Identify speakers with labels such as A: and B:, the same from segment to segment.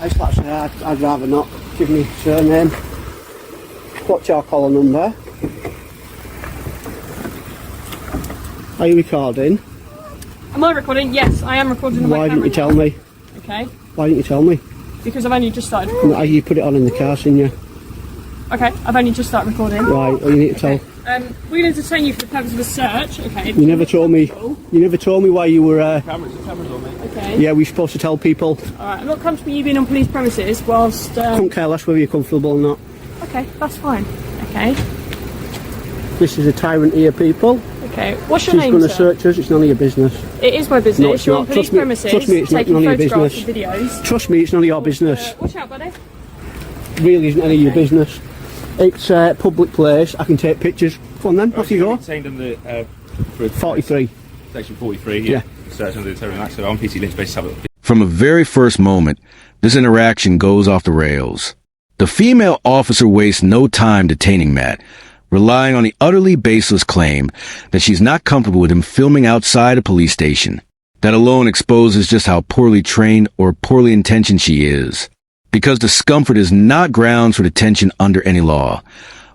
A: I'd rather not give me surname. What's your collar number? Are you recording?
B: Am I recording? Yes, I am recording on my camera.
A: Why didn't you tell me?
B: Okay.
A: Why didn't you tell me?
B: Because I've only just started recording.
A: No, you put it on in the car, didn't you?
B: Okay, I've only just started recording.
A: Right, well you need to tell.
B: We're going to detain you for the purpose of a search. Okay.
A: You never told me. You never told me why you were.
B: Cameras on me. Okay.
A: Yeah, we're supposed to tell people.
B: Alright, I'm not comfortable you being on police premises whilst.
A: Couldn't care less whether you're comfortable or not.
B: Okay, that's fine. Okay.
A: This is a tyrant here, people.
B: Okay. What's your name,
A: She's going to
B: sir?
A: search us. It's none of your business.
B: It is my business.
A: No, it's
B: You're
A: not.
B: on police premises.
A: Trust me, it's
B: taking
A: none of your
B: photographs
A: business.
B: and videos.
A: Trust me, it's none of your business.
B: Watch out, buddy.
A: Really isn't any of your business. It's a public place. I can take pictures. Come on then, off you go.
C: Detained under
A: 43.
C: Section 43.
A: Yeah.
C: Search under the Terrorism Act. So I'm PC Lynch, based out of.
D: From the very first moment, this interaction goes off the rails. The female officer wastes no time detaining Matt, relying on the utterly baseless claim that she's not comfortable with him filming outside a police station. That alone exposes just how poorly trained or poorly intentioned she is. Because discomfort is not grounds for detention under any law,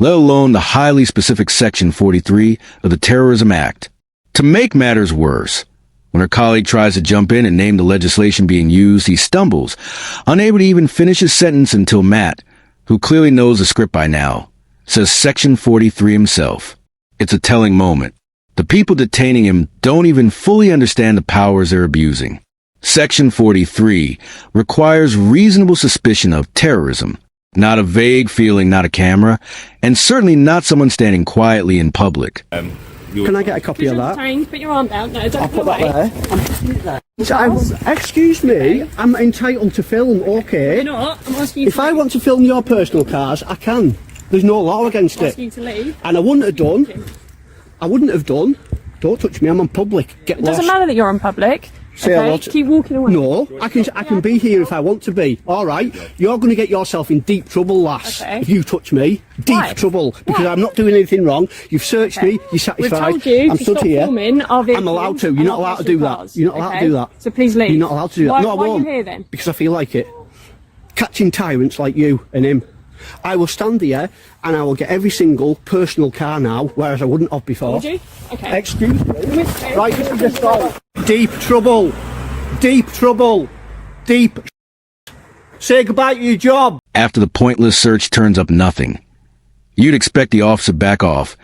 D: let alone the highly specific Section 43 of the Terrorism Act. To make matters worse, when her colleague tries to jump in and name the legislation being used, he stumbles, unable to even finish his sentence until Matt, who clearly knows the script by now, says Section 43 himself. It's a telling moment. The people detaining him don't even fully understand the powers they're abusing. Section 43 requires reasonable suspicion of terrorism, not a vague feeling, not a camera, and certainly not someone standing quietly in public.
A: Can I get a copy of that?
B: Put your arm down. No, don't
A: I'll put that
B: away.
A: there. I'm putting it there. Excuse me, I'm entitled to film, okay?
B: You're not. I'm asking you
A: If I want to film your personal cars, I can. There's no law against
B: I'm
A: it.
B: asking you to leave.
A: And I wouldn't have done. I wouldn't have done. Don't touch me, I'm on public. Get
B: It
A: lost.
B: doesn't matter that you're on public.
A: Say
B: Okay,
A: hello to-
B: keep walking away.
A: No, I can be here if I want to be. All right, you're going to get yourself in deep trouble, lass.
B: Okay.
A: If you touch me, deep
B: Why?
A: trouble because
B: Why?
A: I'm not doing anything wrong. You've searched
B: Okay.
A: me. You're satisfied.
B: We've told you
A: I'm
B: to
A: stood
B: stop
A: here.
B: filming our
A: I'm
B: vehicles
A: allowed to.
B: and
A: You're not
B: our
A: allowed to do that.
B: cars.
A: You're not allowed
B: Okay?
A: to do that.
B: So please leave.
A: You're not allowed to do that.
B: Why,
A: No, I
B: why
A: won't.
B: are you here then?
A: Because I feel like it. Catching tyrants like you and him. I will stand here and I will get every single personal car now, whereas I wouldn't have before.
B: Would you? Okay.
A: Excuse me. Right, this is a start. Deep trouble. Deep trouble. Deep. Say goodbye to your job.
D: After the pointless search turns up nothing, you'd expect the officer back off,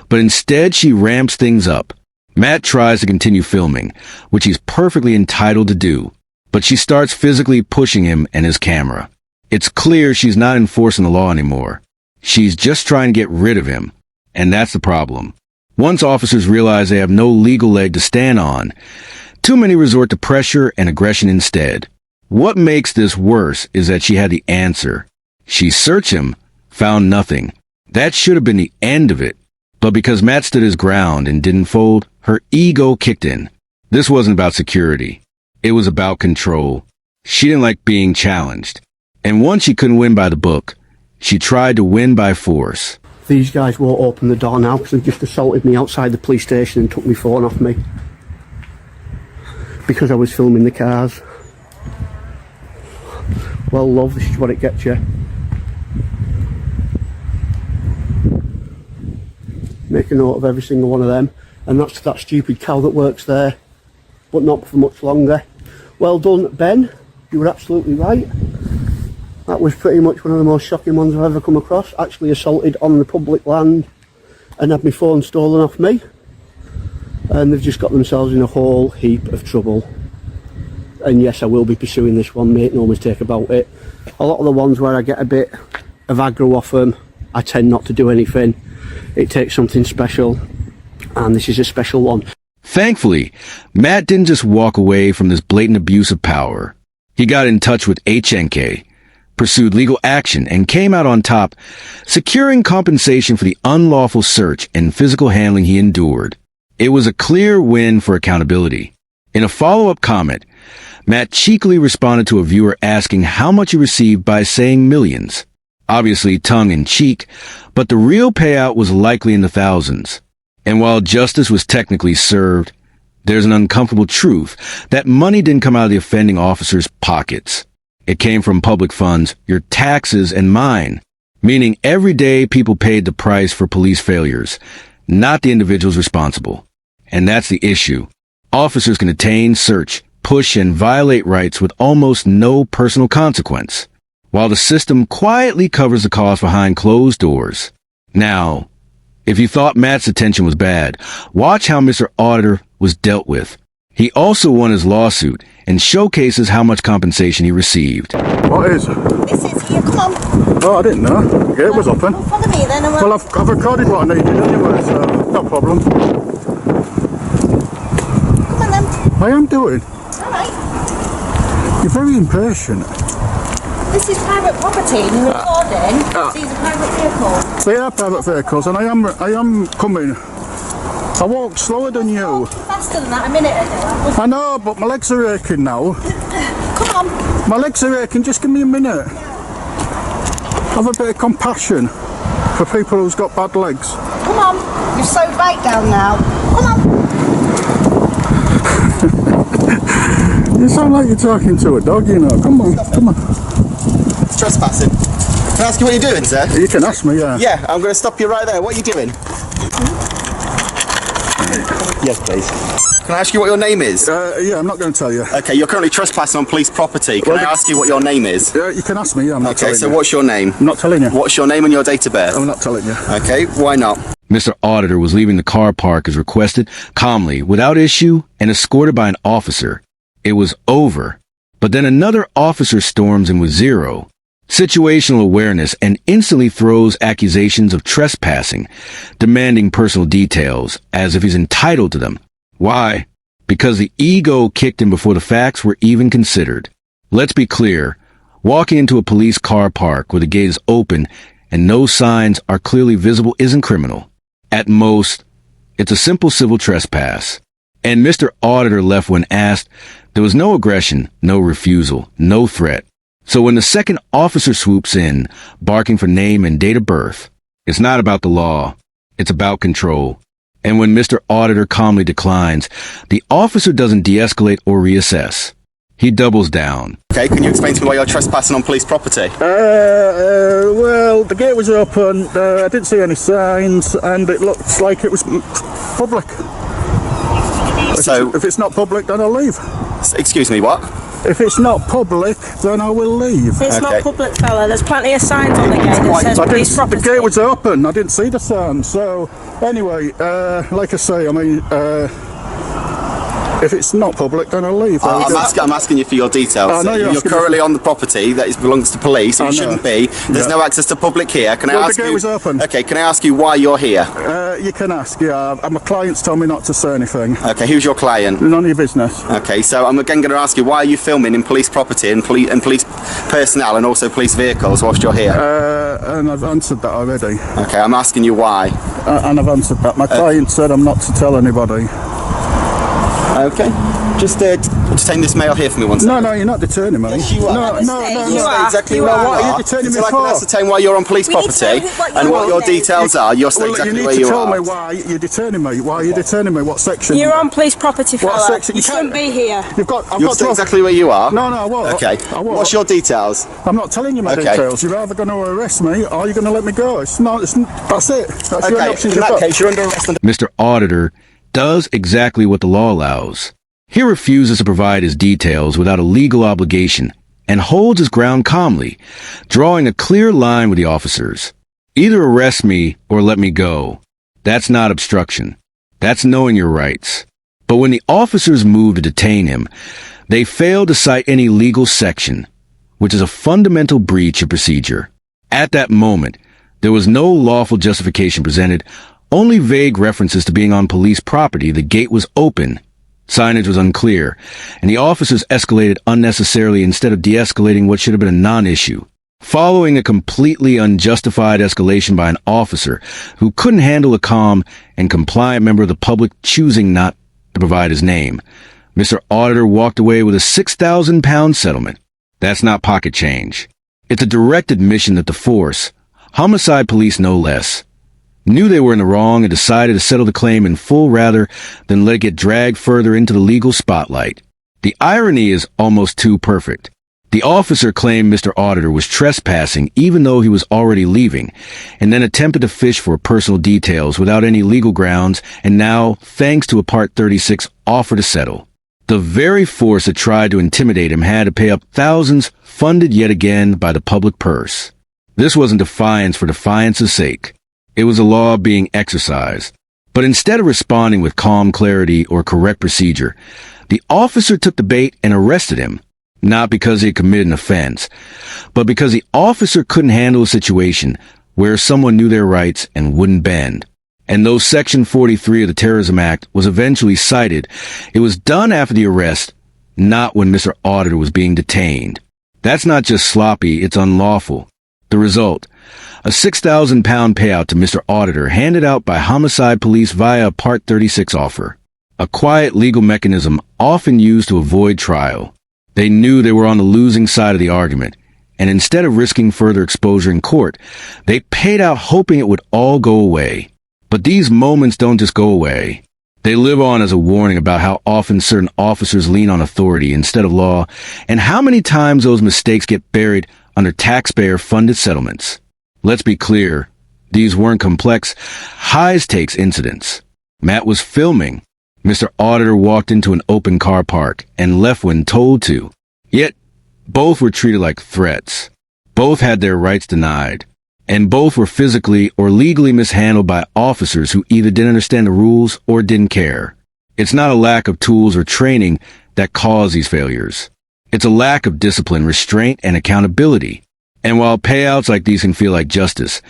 D: but instead she ramps things up. Matt tries to continue filming, which he's perfectly entitled to do, but she starts physically pushing him and his camera. It's clear she's not enforcing the law anymore. She's just trying to get rid of him, and that's the problem. Once officers realize they have no legal leg to stand on, too many resort to pressure and aggression instead. What makes this worse is that she had the answer. She searched him, found nothing. That should have been the end of it. But because Matt stood his ground and didn't fold, her ego kicked in. This wasn't about security. It was about control. She didn't like being challenged. And once she couldn't win by the book, she tried to win by force.
A: These guys won't open the door now because they just assaulted me outside the police station and took my phone off me. Because I was filming the cars. Well, love, this is what it gets you. Make a note of every single one of them. And that's that stupid cow that works there. But not for much longer. Well done, Ben. You were absolutely right. That was pretty much one of the most shocking ones I've ever come across. Actually assaulted on the public land and had my phone stolen off me. And they've just got themselves in a whole heap of trouble. And yes, I will be pursuing this one, make no mistake about it. A lot of the ones where I get a bit of aggro off them, I tend not to do anything. It takes something special, and this is a special one.
D: Thankfully, Matt didn't just walk away from this blatant abuse of power. He got in touch with HNK, pursued legal action, and came out on top, securing compensation for the unlawful search and physical handling he endured. It was a clear win for accountability. In a follow-up comment, Matt cheekily responded to a viewer asking how much he received by saying millions. Obviously tongue-in-cheek, but the real payout was likely in the thousands. And while justice was technically served, there's an uncomfortable truth that money didn't come out of the offending officer's pockets. It came from public funds, your taxes and mine, meaning every day people paid the price for police failures, not the individuals responsible. And that's the issue. Officers can detain, search, push, and violate rights with almost no personal consequence, while the system quietly covers the cost behind closed doors. Now, if you thought Matt's detention was bad, watch how Mr. Auditor was dealt with. He also won his lawsuit and showcases how much compensation he received.
E: What is?
F: This is here, come on.
E: Oh, I didn't know. The gate was open.
F: Well, follow me then. And
E: Well, I've recorded what I needed anyway, so no problem.
F: Come on then.
E: I am doing.
F: Alright.
E: You're very impatient.
F: This is private property and you're recording. These are private vehicles.
E: They are private vehicles, and I am coming. I walked slower than you.
F: Faster than that a minute ago.
E: I know, but my legs are aching now.
F: Come on.
E: My legs are aching, just give me a minute. Have a bit of compassion for people who's got bad legs.
F: Come on. You're so right down now. Come on.
E: You sound like you're talking to a dog, you know. Come on, come on.
G: It's trespassing. Can I ask you what you're doing, sir?
E: You can ask me, yeah.
G: Yeah, I'm going to stop you right there. What are you doing? Yes, please. Can I ask you what your name is?
E: Yeah, I'm not going to tell you.
G: Okay, you're currently trespassing on police property. Can I ask you what your name is?
E: You can ask me, yeah, I'm not telling
G: Okay, so
E: you.
G: what's your name?
E: I'm not telling you.
G: What's your name and your date of birth?
E: I'm not telling you.
G: Okay, why not?
D: Mr. Auditor was leaving the car park as requested, calmly, without issue, and escorted by an officer. It was over. But then another officer storms in with zero situational awareness and instantly throws accusations of trespassing, demanding personal details as if he's entitled to them. Why? Because the ego kicked him before the facts were even considered. Let's be clear. Walking into a police car park where the gate is open and no signs are clearly visible isn't criminal. At most, it's a simple civil trespass. And Mr. Auditor left when asked. There was no aggression, no refusal, no threat. So when the second officer swoops in, barking for name and date of birth, it's not about the law. It's about control. And when Mr. Auditor calmly declines, the officer doesn't de-escalate or reassess. He doubles down.
G: Okay, can you explain to me why you're trespassing on police property?
E: Well, the gate was open, I didn't see any signs, and it looked like it was public.
G: So,
E: If it's not public, then I'll leave.
G: excuse me, what?
E: If it's not public, then I will leave.
F: It's
G: Okay.
F: not public, fella. There's plenty of signs on the gate that says police property.
E: The gate was open, I didn't see the sign. So, anyway, like I say, I mean, if it's not public, then I'll leave.
G: I'm asking you for your details.
E: I know you're
G: You're
E: asking
G: currently
E: me.
G: on the property that belongs to police.
E: I
G: You
E: know.
G: shouldn't be. There's
E: Yeah.
G: no access to public here. Can I
E: Well, the
G: ask
E: gate
G: you?
E: was open.
G: Okay, can I ask you why you're here?
E: You can ask, yeah. My clients told me not to say anything.
G: Okay, who's your client?
E: None of your business.
G: Okay, so I'm again going to ask you why are you filming in police property and police personnel and also police vehicles whilst you're here?
E: And I've answered that already.
G: Okay, I'm asking you why.
E: And I've answered that. My client said I'm not to tell anybody.
G: Okay, just detain this male here for me one second.
E: No, you're not detaining me.
G: Yes, you are.
E: No,
F: You
E: no.
F: are.
G: Exactly
F: You
G: where
F: are.
G: you
E: What are you
G: are.
E: detaining me
G: Until I can
E: for?
G: ascertain why you're on police
F: We need to
G: property
F: know what
G: and
F: your
G: what your
F: name is.
G: details are. You'll say
E: Well,
G: exactly
E: you
G: where
E: need
G: you
E: to tell
G: are.
E: me why you're detaining me. Why are you detaining me? What section?
F: You're on police property,
E: What
F: fella.
E: section?
F: You
E: You
F: shouldn't
E: can't-
F: be here.
E: You've got. I've
G: You'll
E: got
G: say
E: to.
G: exactly where you are.
E: No, I won't.
G: Okay.
E: I won't.
G: What's your details?
E: I'm not telling you my
G: Okay.
E: details. You're either going to arrest me or you're going to let me go. That's it. That's the only
G: Okay,
E: options
G: in
E: you've
G: that
E: got.
G: case, you're under arrest.
D: Mr. Auditor does exactly what the law allows. He refuses to provide his details without a legal obligation and holds his ground calmly, drawing a clear line with the officers. Either arrest me or let me go. That's not obstruction. That's knowing your rights. But when the officers move to detain him, they fail to cite any legal section, which is a fundamental breach of procedure. At that moment, there was no lawful justification presented, only vague references to being on police property. The gate was open. Signage was unclear, and the officers escalated unnecessarily instead of de-escalating what should have been a non-issue. Following a completely unjustified escalation by an officer who couldn't handle a calm and compliant member of the public choosing not to provide his name, Mr. Auditor walked away with a £6,000 settlement. That's not pocket change. It's a direct admission that the force, homicide police no less, knew they were in the wrong and decided to settle the claim in full rather than let it get dragged further into the legal spotlight. The irony is almost too perfect. The officer claimed Mr. Auditor was trespassing even though he was already leaving, and then attempted to fish for personal details without any legal grounds, and now, thanks to a Part 36 offer to settle. The very force that tried to intimidate him had to pay up thousands, funded yet again by the public purse. This wasn't defiance for defiance's sake. It was a law being exercised. But instead of responding with calm clarity or correct procedure, the officer took the bait and arrested him, not because he had committed an offense, but because the officer couldn't handle a situation where someone knew their rights and wouldn't bend. And though Section 43 of the Terrorism Act was eventually cited, it was done after the arrest, not when Mr. Auditor was being detained. That's not just sloppy, it's unlawful. The result, a £6,000 payout to Mr. Auditor handed out by homicide police via a Part 36 offer. A quiet legal mechanism often used to avoid trial. They knew they were on the losing side of the argument, and instead of risking further exposure in court, they paid out hoping it would all go away. But these moments don't just go away. They live on as a warning about how often certain officers lean on authority instead of law, and how many times those mistakes get buried under taxpayer-funded settlements. Let's be clear, these weren't complex, high-stakes incidents. Matt was filming. Mr. Auditor walked into an open car park and left when told to. Yet, both were treated like threats. Both had their rights denied. And both were physically or legally mishandled by officers who either didn't understand the rules or didn't care. It's not a lack of tools or training that cause these failures. It's a lack of discipline, restraint, and accountability. And while payouts like these can feel like justice,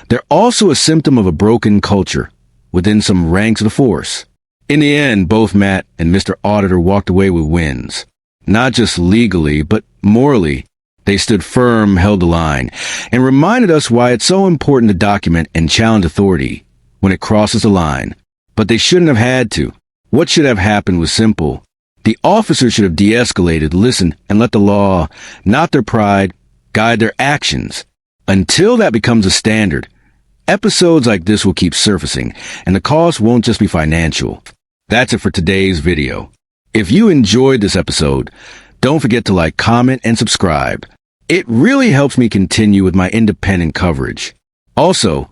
D: they're also a symptom of a broken culture within some ranks of the force. In the end, both Matt and Mr. Auditor walked away with wins. Not just legally, but morally. They stood firm, held the line, and reminded us why it's so important to document and challenge authority when it crosses the line. But they shouldn't have had to. What should have happened was simple. The officers should have de-escalated, listened, and let the law, not their pride, guide their actions. Until that becomes a standard, episodes like this will keep surfacing, and the cost won't just be financial. That's it for today's video. If you enjoyed this episode, don't forget to like, comment, and subscribe. It really helps me continue with my independent coverage. Also,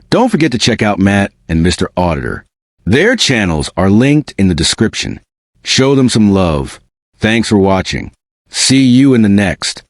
D: don't forget to check out Matt and Mr. Auditor. Their channels are linked in the description. Show them some love. Thanks for watching. See you in the next.